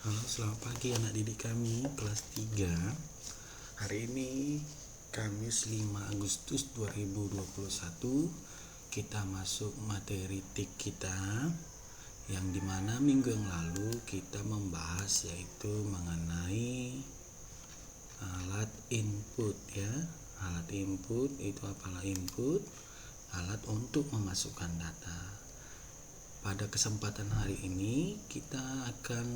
Halo, selamat pagi anak didik kami kelas 3. Hari ini Kamis 5 Agustus 2021. Kita masuk materi TIK kita, yang dimana minggu yang lalu kita membahas yaitu mengenai alat input ya. Alat input itu apalah input? Alat untuk memasukkan data. Pada kesempatan hari ini kita akan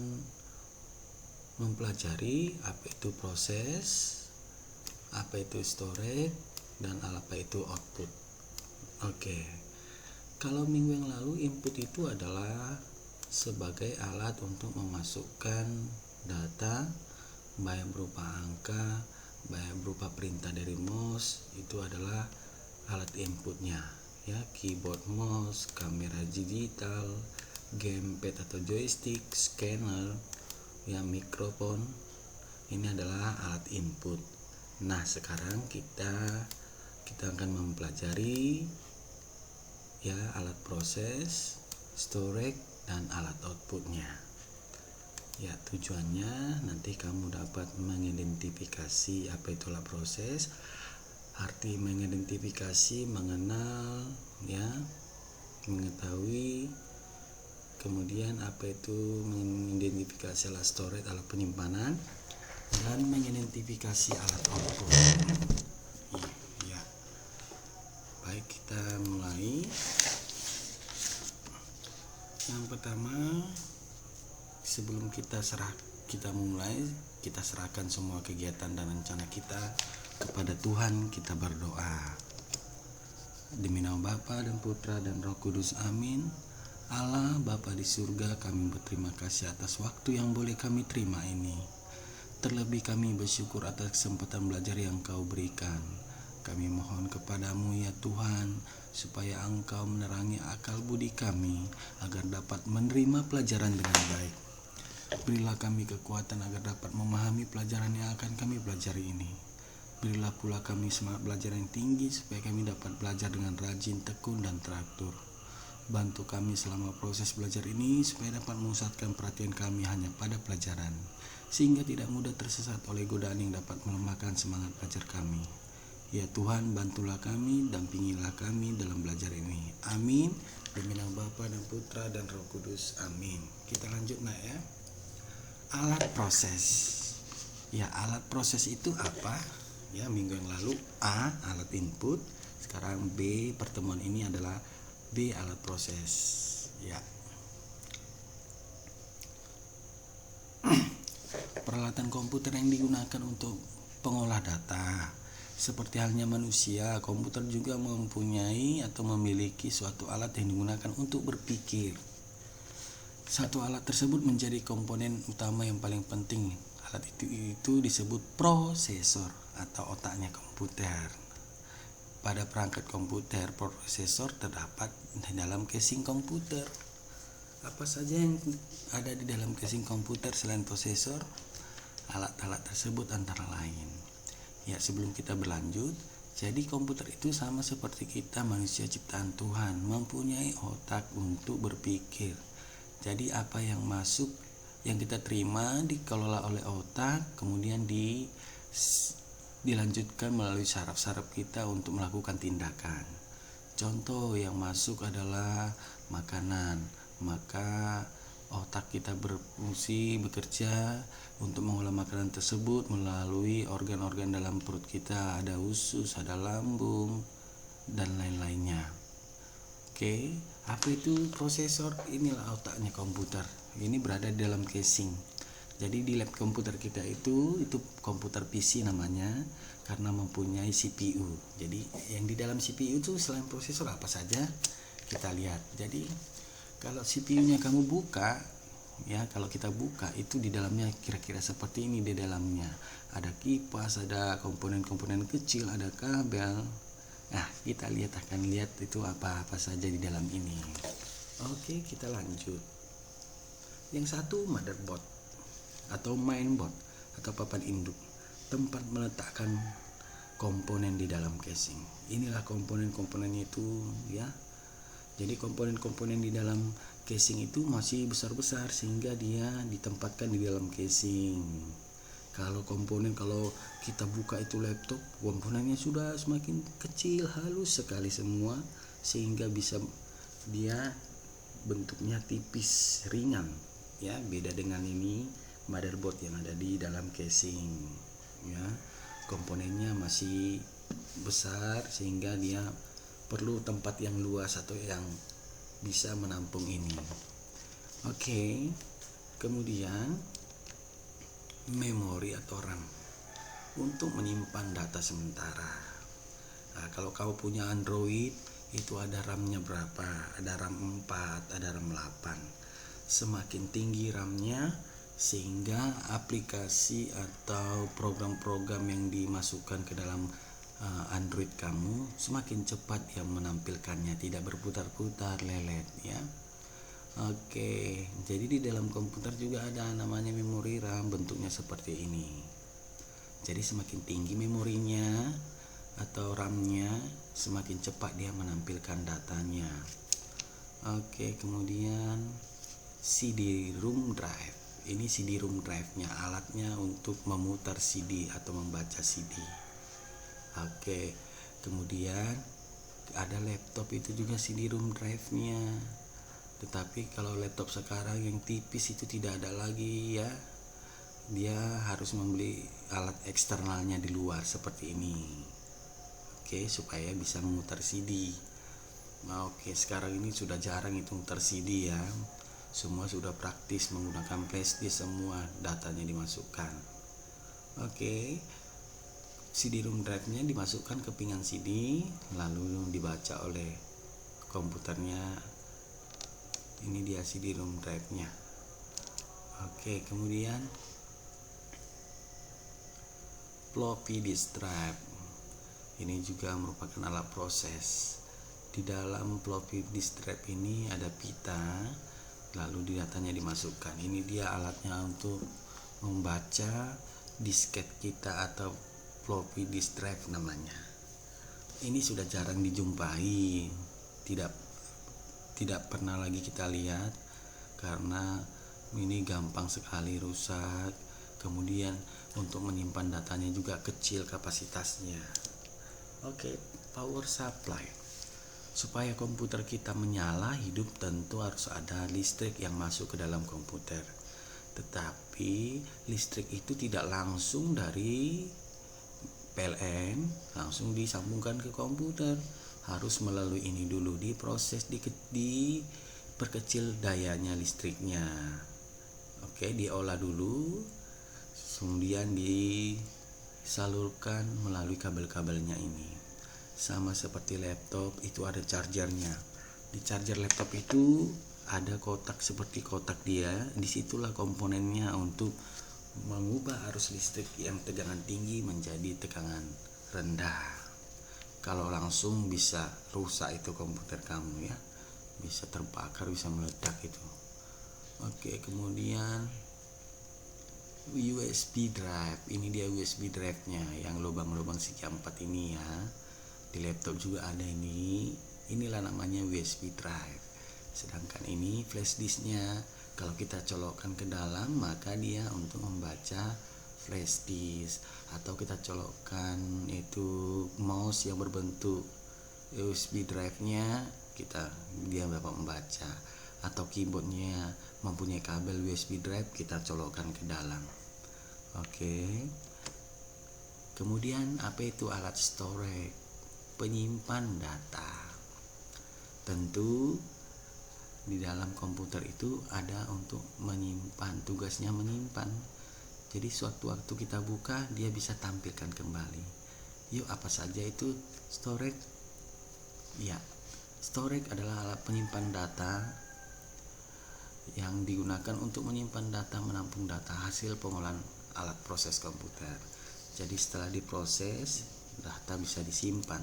mempelajari apa itu proses, apa itu storage, dan apa itu output. Oke. Kalau minggu yang lalu input itu adalah sebagai alat untuk memasukkan data, baik berupa angka, baik berupa perintah dari mouse, itu adalah alat inputnya ya, keyboard mouse, kamera digital, gamepad atau joystick, scanner, ya, mikrofon. Ini adalah alat input. Nah, sekarang kita akan mempelajari ya alat proses, storage, dan alat outputnya. Ya, tujuannya nanti kamu dapat mengidentifikasi apa itu alat proses. Arti mengidentifikasi, mengenal ya, mengetahui. Kemudian apa itu mengidentifikasi alat storage, alat penyimpanan, dan mengidentifikasi alat output. Ya. Baik, kita mulai. Yang pertama, sebelum kita mulai, kita serahkan semua kegiatan dan rencana kita kepada Tuhan. Kita berdoa. Demi nama Bapa dan Putra dan Roh Kudus, amin. Allah Bapa di surga, kami berterima kasih atas waktu yang boleh kami terima ini. Terlebih kami bersyukur atas kesempatan belajar yang Kau berikan. Kami mohon kepadamu ya Tuhan, supaya Engkau menerangi akal budi kami agar dapat menerima pelajaran dengan baik. Berilah kami kekuatan agar dapat memahami pelajaran yang akan kami pelajari ini. Berilah pula kami semangat belajar yang tinggi supaya kami dapat belajar dengan rajin, tekun, dan teratur. Bantu kami selama proses belajar ini supaya dapat memusatkan perhatian kami hanya pada pelajaran, sehingga tidak mudah tersesat oleh godaan yang dapat melemahkan semangat belajar kami. Ya Tuhan, bantulah kami, dampingilah kami dalam belajar ini. Amin. Demi nama Bapa dan Putra dan Roh Kudus. Amin. Kita lanjut ya. Alat proses. Ya, alat proses itu apa? Ya, minggu yang lalu A, alat input. Sekarang B, pertemuan ini adalah B, alat proses. Ya. Peralatan komputer yang digunakan untuk pengolah data. Seperti halnya manusia, komputer juga mempunyai atau memiliki suatu alat yang digunakan untuk berpikir. Satu alat tersebut menjadi komponen utama yang paling penting. Alat itu disebut prosesor atau otaknya komputer. Pada perangkat komputer, prosesor terdapat di dalam casing komputer. Apa saja yang ada di dalam casing komputer selain prosesor? Alat-alat tersebut antara lain. Ya, sebelum kita berlanjut, jadi komputer itu sama seperti kita, manusia ciptaan Tuhan, mempunyai otak untuk berpikir. Jadi apa yang masuk, yang kita terima dikelola oleh otak, kemudian dilanjutkan melalui saraf-saraf kita untuk melakukan tindakan. Contoh yang masuk adalah makanan, maka otak kita berfungsi bekerja untuk mengolah makanan tersebut melalui organ-organ dalam perut kita, ada usus, ada lambung, dan lain-lainnya. Oke, apa itu prosesor? Inilah otaknya komputer. Ini berada di dalam casing. Jadi di lab komputer kita itu komputer PC namanya, karena mempunyai CPU. Jadi yang di dalam CPU itu selain prosesor apa saja? Kita lihat. Jadi kalau CPU-nya kamu buka, ya, kalau kita buka itu di dalamnya kira-kira seperti ini. Di dalamnya ada kipas, ada komponen-komponen kecil, ada kabel. Nah, kita akan lihat itu apa-apa saja di dalam ini. Oke, kita lanjut. Yang satu, motherboard atau mainboard atau papan induk, tempat meletakkan komponen di dalam casing. Inilah komponen-komponennya itu ya. Jadi komponen-komponen di dalam casing itu masih besar-besar sehingga dia ditempatkan di dalam casing. Kalau kita buka itu laptop, komponennya sudah semakin kecil, halus sekali semua, sehingga bisa dia bentuknya tipis, ringan ya. Beda dengan ini motherboard yang ada di dalam casing ya. Komponennya masih besar sehingga dia perlu tempat yang luas atau yang bisa menampung ini. Oke. Kemudian memori atau RAM untuk menyimpan data sementara. Nah, kalau kau punya Android itu ada RAM-nya berapa? Ada RAM 4, ada RAM 8. Semakin tinggi RAM-nya sehingga aplikasi atau program-program yang dimasukkan ke dalam Android kamu semakin cepat yang menampilkannya, tidak berputar-putar lelet ya. Oke, jadi di dalam komputer juga ada namanya memori RAM, bentuknya seperti ini. Jadi semakin tinggi memorinya atau RAM-nya, semakin cepat dia menampilkan datanya. Oke, kemudian CD-ROM drive. Ini CD-ROM drive-nya, alatnya untuk memutar CD atau membaca CD. Oke, kemudian ada laptop itu juga CD-ROM drive-nya. Tetapi kalau laptop sekarang yang tipis itu tidak ada lagi ya. Dia harus membeli alat eksternalnya di luar seperti ini. Oke, supaya bisa memutar CD. Oke, sekarang ini sudah jarang itu mutar CD ya. Semua sudah praktis menggunakan flash disk, semua datanya dimasukkan. Oke. CD-ROM drive-nya dimasukkan ke pinggan CD, lalu dibaca oleh komputernya. Ini dia CD-ROM drive-nya. Oke, kemudian floppy disk drive. Ini juga merupakan alat proses. Di dalam floppy disk drive ini ada pita, lalu datanya dimasukkan. Ini dia alatnya untuk membaca disket kita atau floppy disk drive namanya. Ini sudah jarang dijumpai, tidak pernah lagi kita lihat karena ini gampang sekali rusak. Kemudian untuk menyimpan datanya juga kecil kapasitasnya. Oke, power supply. Supaya komputer kita menyala hidup tentu harus ada listrik yang masuk ke dalam komputer. Tetapi listrik itu tidak langsung dari PLN langsung disambungkan ke komputer, harus melalui ini dulu, diproses, diperkecil dayanya listriknya. Oke, diolah dulu, kemudian disalurkan melalui kabel-kabelnya ini. Sama seperti laptop itu ada chargernya. Di charger laptop itu ada kotak seperti kotak dia, disitulah komponennya untuk mengubah arus listrik yang tegangan tinggi menjadi tegangan rendah. Kalau langsung bisa rusak itu komputer kamu ya, bisa terbakar, bisa meledak itu. Oke, kemudian USB drive. Ini dia USB drive-nya yang lubang-lubang segi 4 ini ya. Di laptop juga ada ini. Inilah namanya USB drive. Sedangkan ini flash disk-nya. Kalau kita colokkan ke dalam, maka dia untuk membaca flash disk. Atau kita colokkan itu mouse yang berbentuk USB drive-nya, dia dapat membaca. Atau keyboardnya mempunyai kabel USB drive, kita colokkan ke dalam. Oke. Kemudian apa itu alat storage? Penyimpan data. Tentu di dalam komputer itu ada untuk menyimpan, tugasnya menyimpan. Jadi suatu waktu kita buka, dia bisa tampilkan kembali. Yuk, apa saja itu storage? Ya, storage adalah alat penyimpan data yang digunakan untuk menyimpan data, menampung data hasil pengolahan alat proses komputer. Jadi setelah diproses, data bisa disimpan.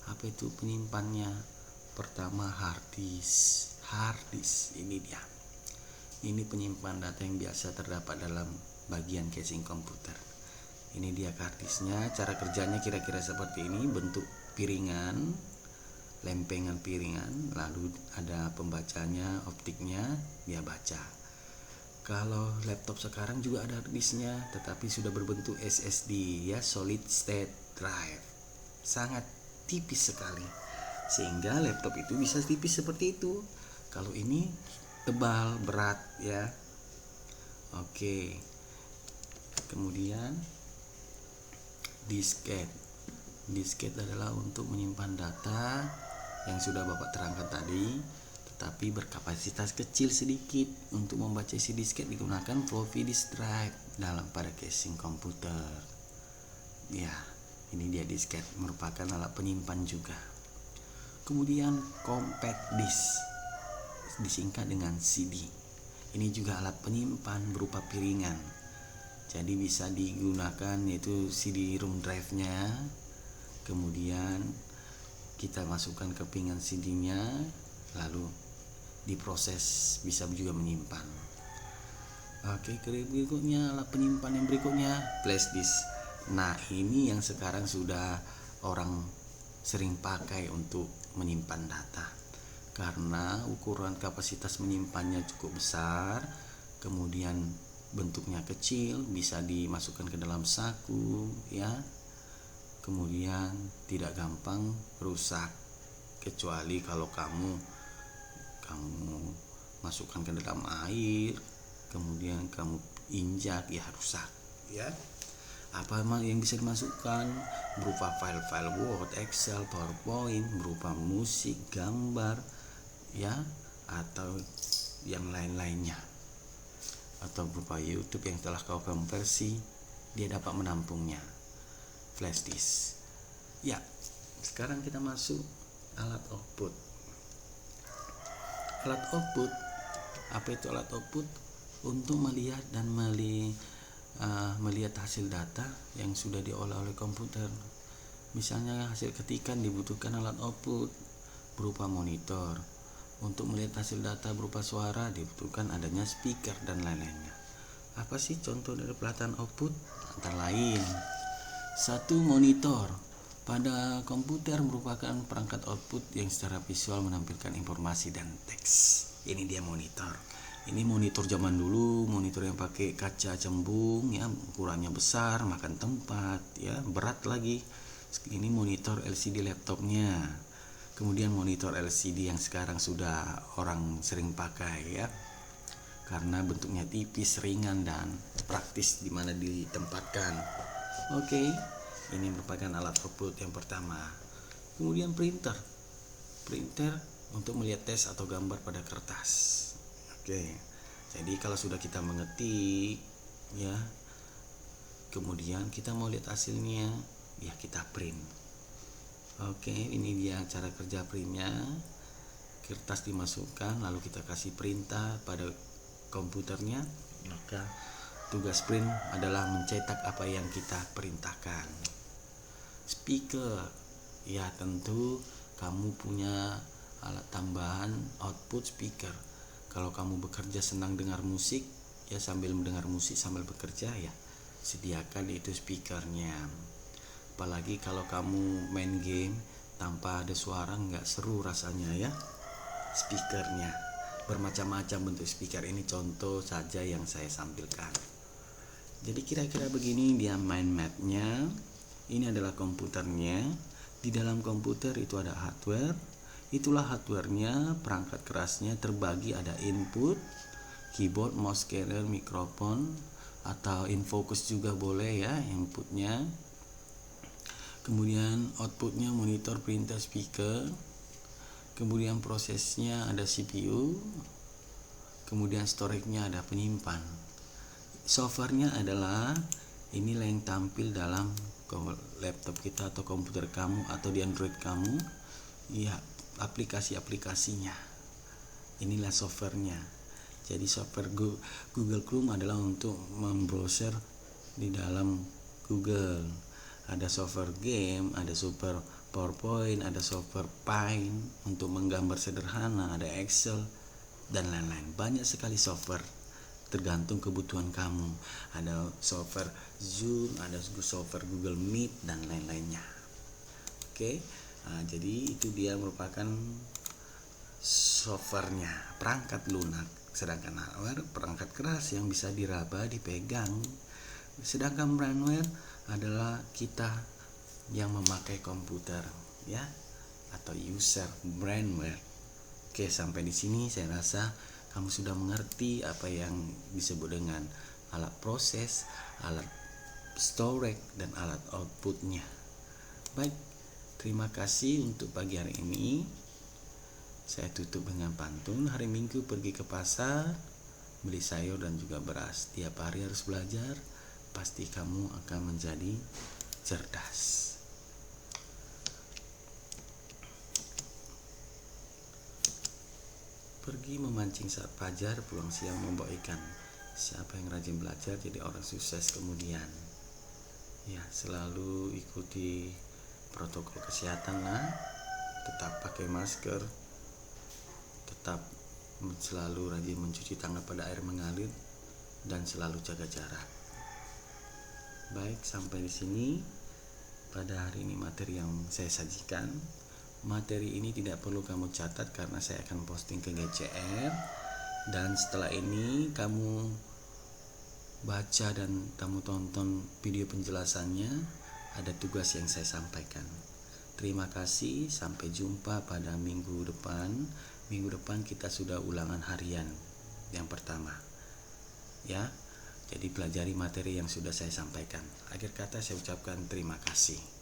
Apa itu penyimpannya? Pertama, hard disk. Ini dia. Ini penyimpan data yang biasa terdapat dalam bagian casing komputer. Ini dia hard disknya. Cara kerjanya kira-kira seperti ini, bentuk piringan, lempengan piringan, lalu ada pembacanya, optiknya, dia baca. Kalau laptop sekarang juga ada hard disknya, tetapi sudah berbentuk SSD ya, solid state drive, sangat tipis sekali, sehingga laptop itu bisa tipis seperti itu. Kalau ini tebal, berat ya. Oke. Kemudian disket. Disket adalah untuk menyimpan data yang sudah Bapak terangkan tadi, tetapi berkapasitas kecil sedikit. Untuk membaca isi disket digunakan floppy disk drive dalam pada casing komputer. Ya, ini dia disket, merupakan alat penyimpan juga. Kemudian compact disk, disingkat dengan CD. Ini juga alat penyimpan berupa piringan. Jadi bisa digunakan yaitu CD-ROM drive-nya. Kemudian kita masukkan ke piringan CD-nya, lalu diproses, bisa juga menyimpan. Oke, berikutnya alat penyimpan yang berikutnya flash disk. Nah, ini yang sekarang sudah orang sering pakai untuk menyimpan data, karena ukuran kapasitas menyimpannya cukup besar, kemudian bentuknya kecil, bisa dimasukkan ke dalam saku ya. Kemudian tidak gampang rusak, kecuali kalau kamu masukkan ke dalam air, kemudian kamu injak, ya rusak ya. Apa yang bisa dimasukkan? Berupa file-file Word, Excel, PowerPoint, berupa musik, gambar ya, atau yang lain-lainnya, atau berupa YouTube yang telah kau konversi, dia dapat menampungnya. Flash disk. Ya, sekarang kita masuk alat output. Alat output, apa itu alat output? Untuk melihat dan melihat hasil data yang sudah diolah oleh komputer. Misalnya hasil ketikan, dibutuhkan alat output berupa monitor. Untuk melihat hasil data berupa suara, dibutuhkan adanya speaker dan lain-lainnya. Apa sih contoh dari pelatihan output? Antara lain, satu, monitor. Pada komputer merupakan perangkat output yang secara visual menampilkan informasi dan teks. Ini dia monitor. Ini monitor zaman dulu, monitor yang pakai kaca cembung ya, ukurannya besar, makan tempat ya, berat lagi. Ini monitor LCD laptopnya. Kemudian monitor LCD yang sekarang sudah orang sering pakai ya, karena bentuknya tipis, ringan, dan praktis di mana ditempatkan. Oke, ini merupakan alat output yang pertama. Kemudian printer untuk melihat teks atau gambar pada kertas. Oke, jadi kalau sudah kita mengetik ya, kemudian kita mau lihat hasilnya, ya kita print. Oke, ini dia cara kerja printnya. Kertas dimasukkan, lalu kita kasih perintah pada komputernya, maka tugas print adalah mencetak apa yang kita perintahkan. Speaker, ya tentu kamu punya alat tambahan output speaker. Kalau kamu bekerja senang dengar musik, ya sambil mendengar musik sambil bekerja, ya sediakan itu speakernya. Apalagi kalau kamu main game tanpa ada suara, nggak seru rasanya ya. Speakernya bermacam-macam bentuk speaker, ini contoh saja yang saya sampaikan. Jadi kira-kira begini dia mind mapnya. Ini adalah komputernya. Di dalam komputer itu ada hardware. Itulah hardwarenya. Perangkat kerasnya terbagi, ada input, keyboard, mouse, carrier, mikrofon, atau infocus juga boleh ya inputnya. Kemudian outputnya monitor, printer, speaker. Kemudian prosesnya ada CPU. Kemudian storage-nya ada penyimpan. Softwarenya adalah inilah yang tampil dalam laptop kita atau komputer kamu atau di Android kamu, ya aplikasi-aplikasinya. Inilah softwarenya. Jadi software Google Chrome adalah untuk membrowser di dalam Google. Ada software game, ada software PowerPoint, ada software Paint untuk menggambar sederhana, ada Excel dan lain-lain. Banyak sekali software, tergantung kebutuhan kamu. Ada software Zoom, ada software Google Meet dan lain-lainnya. Oke, Nah, jadi itu dia merupakan softwarenya, perangkat lunak. Sedangkan hardware perangkat keras yang bisa diraba, dipegang. Sedangkan brainware adalah kita yang memakai komputer, ya, atau user brainware. Oke, sampai di sini saya rasa kamu sudah mengerti apa yang disebut dengan alat proses, alat storage, dan alat outputnya. Baik, terima kasih untuk pagi hari ini. Saya tutup dengan pantun. Hari Minggu pergi ke pasar, beli sayur dan juga beras. Tiap hari harus belajar, pasti kamu akan menjadi cerdas. Pergi memancing saat fajar, pulang siang membawa ikan. Siapa yang rajin belajar jadi orang sukses kemudian. Ya, selalu ikuti protokol kesehatan lah. Tetap pakai masker. Tetap selalu rajin mencuci tangan pada air mengalir dan selalu jaga jarak. Baik, sampai di sini pada hari ini materi yang saya sajikan. Materi ini tidak perlu kamu catat karena saya akan posting ke GCR, dan setelah ini kamu baca dan kamu tonton video penjelasannya, ada tugas yang saya sampaikan. Terima kasih, sampai jumpa pada minggu depan. Minggu depan kita sudah ulangan harian yang pertama, ya. Jadi pelajari materi yang sudah saya sampaikan. Akhir kata saya ucapkan terima kasih.